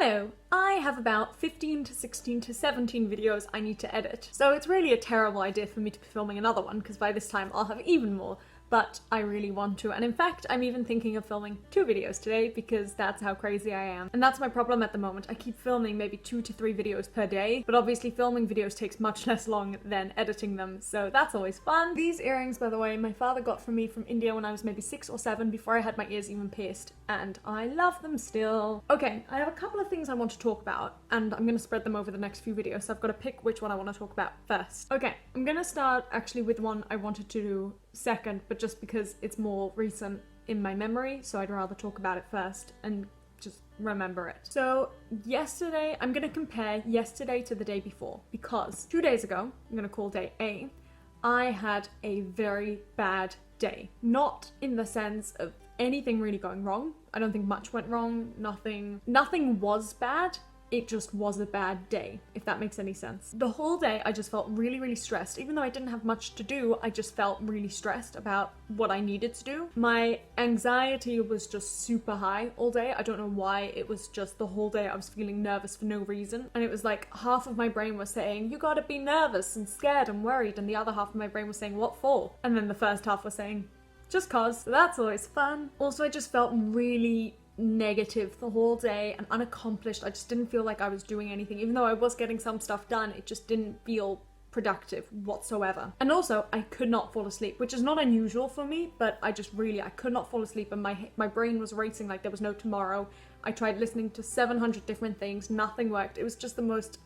Hello! I have about 15 to 16 to 17 videos I need to edit. So it's really a terrible idea for me to be filming another one, because by this time I'll have even more. But I really want to, and in fact I'm even thinking of filming 2 videos today because that's how crazy I am. And that's my problem at the moment. I keep filming maybe 2 to 3 videos per day, but obviously filming videos takes much less long than editing them, so that's always fun. These earrings, by the way, my father got for me from India when I was maybe 6 or 7, before I had my ears even pierced, and I love them still. Okay, I have a couple of things I want to talk about, and I'm gonna spread them over the next few videos, so I've got to pick which one I want to talk about first. Okay, I'm gonna start actually with one I wanted to do second, but just because it's more recent in my memory, so I'd rather talk about it first and just remember it. So yesterday, I'm gonna compare yesterday to the day before, because 2 days ago, I'm gonna call day A, I had a very bad day. Not in the sense of anything really going wrong. I don't think much went wrong. Nothing was bad. It just was a bad day, if that makes any sense. The whole day I just felt really, really stressed. Even though I didn't have much to do, I just felt really stressed about what I needed to do. My anxiety was just super high all day. I don't know why. It was just the whole day I was feeling nervous for no reason. And it was like half of my brain was saying, you gotta be nervous and scared and worried. And the other half of my brain was saying, what for? And then the first half was saying, just cause. So that's always fun. Also, I just felt really negative the whole day and unaccomplished. I just didn't feel like I was doing anything. Even though I was getting some stuff done, it just didn't feel productive whatsoever. And also, I could not fall asleep, which is not unusual for me, but I could not fall asleep, and my brain was racing like there was no tomorrow. I tried listening to 700 different things, nothing worked. It was just the most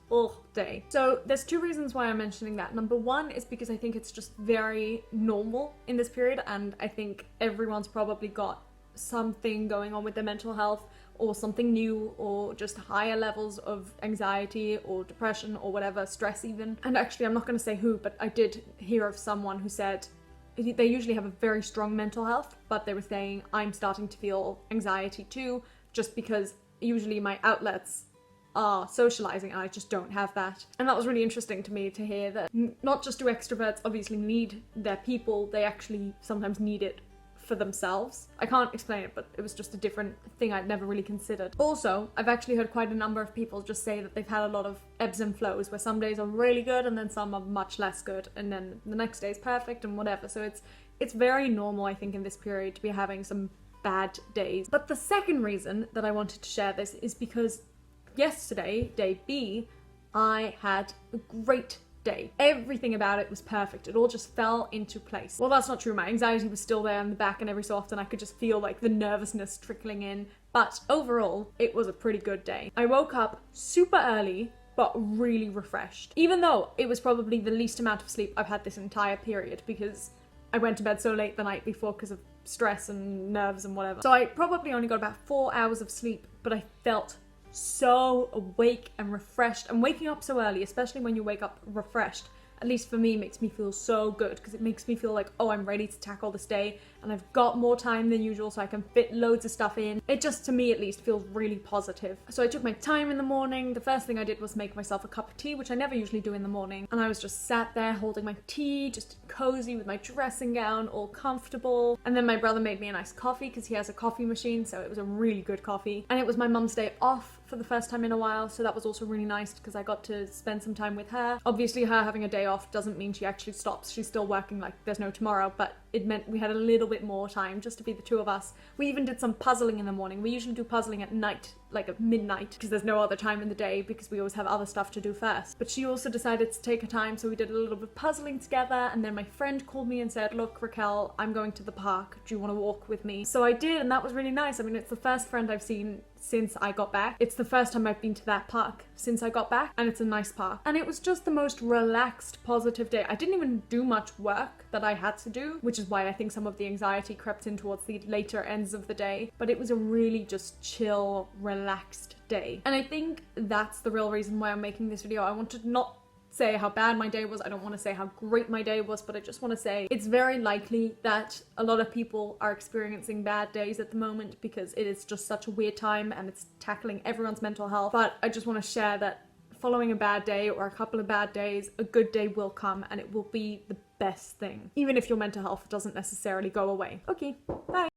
day. So there's 2 reasons why I'm mentioning that. Number 1 is because I think it's just very normal in this period, and I think everyone's probably got something going on with their mental health, or something new, or just higher levels of anxiety or depression or whatever, stress even. And actually, I'm not going to say who, but I did hear of someone who said they usually have a very strong mental health, but they were saying, I'm starting to feel anxiety too, just because usually my outlets are socializing and I just don't have that. And that was really interesting to me to hear that not just do extroverts obviously need their people, they actually sometimes need it for themselves. I can't explain it, but it was just a different thing I'd never really considered. Also, I've actually heard quite a number of people just say that they've had a lot of ebbs and flows, where some days are really good and then some are much less good, and then the next day is perfect and whatever. So it's very normal, I think, in this period to be having some bad days. But the second reason that I wanted to share this is because yesterday, day B, I had a great day. Everything about it was perfect. It all just fell into place. Well, that's not true. My anxiety was still there in the back, and every so often I could just feel like the nervousness trickling in. But overall, it was a pretty good day. I woke up super early, but really refreshed. Even though it was probably the least amount of sleep I've had this entire period, because I went to bed so late the night before because of stress and nerves and whatever. So I probably only got about 4 hours of sleep, but I felt so awake and refreshed. And waking up so early, especially when you wake up refreshed, at least for me, makes me feel so good, because it makes me feel like, oh, I'm ready to tackle this day and I've got more time than usual, so I can fit loads of stuff in. It just, to me at least, feels really positive. So I took my time in the morning. The first thing I did was make myself a cup of tea, which I never usually do in the morning. And I was just sat there holding my tea, just cozy with my dressing gown, all comfortable. And then my brother made me a nice coffee, because he has a coffee machine, so it was a really good coffee. And it was my mum's day off for the first time in a while, so that was also really nice because I got to spend some time with her. Obviously, her having a day off doesn't mean she actually stops. She's still working like there's no tomorrow, but it meant we had a little bit more time just to be the 2 of us. We even did some puzzling in the morning. We usually do puzzling at night, like at midnight, because there's no other time in the day, because we always have other stuff to do first. But she also decided to take her time, so we did a little bit of puzzling together. And then my friend called me and said, look, Raquel, I'm going to the park. Do you want to walk with me? So I did, and that was really nice. I mean, it's the first friend I've seen since I got back. It's the first time I've been to that park since I got back, and it's a nice park. And it was just the most relaxed, positive day. I didn't even do much work that I had to do, which is why I think some of the anxiety crept in towards the later ends of the day. But it was a really just chill, relaxed day. And I think that's the real reason why I'm making this video. I wanted not say how bad my day was. I don't want to say how great my day was, but I just want to say it's very likely that a lot of people are experiencing bad days at the moment, because it is just such a weird time and it's tackling everyone's mental health. But I just want to share that following a bad day or a couple of bad days, a good day will come, and it will be the best thing, even if your mental health doesn't necessarily go away. Okay, bye.